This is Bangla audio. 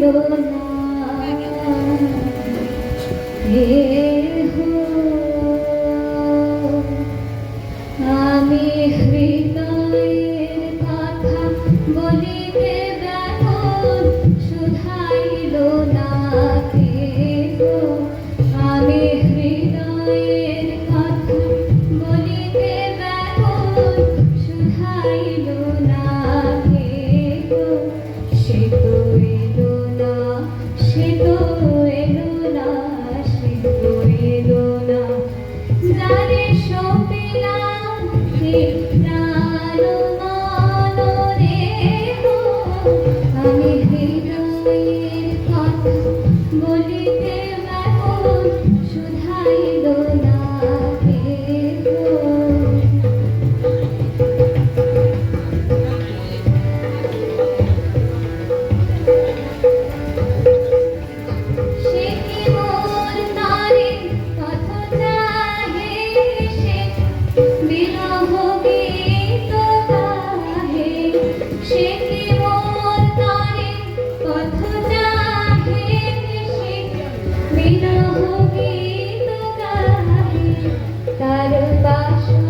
না আমি হৃদয়ের কথা বলিতে ব্যাকুল শুধাইল না কেহ আমি হৃদয়ের কথা বলিতে ব্যাকুল শুধাইল না কেহ সে তো এলো না সে তো এলো না সে তো এলো না যারে সপিলাম প্রাণ মন রে আমি হৃদয়ের কথা বলিতে ব্যাকুল শুধাইল না কেহ সে কি মোর নারী পথ চাহে সে বিরহ গীত গাহে সে কি মোর নারী পথ চাহে সে বিরহ গীত গাহে তার বাসনা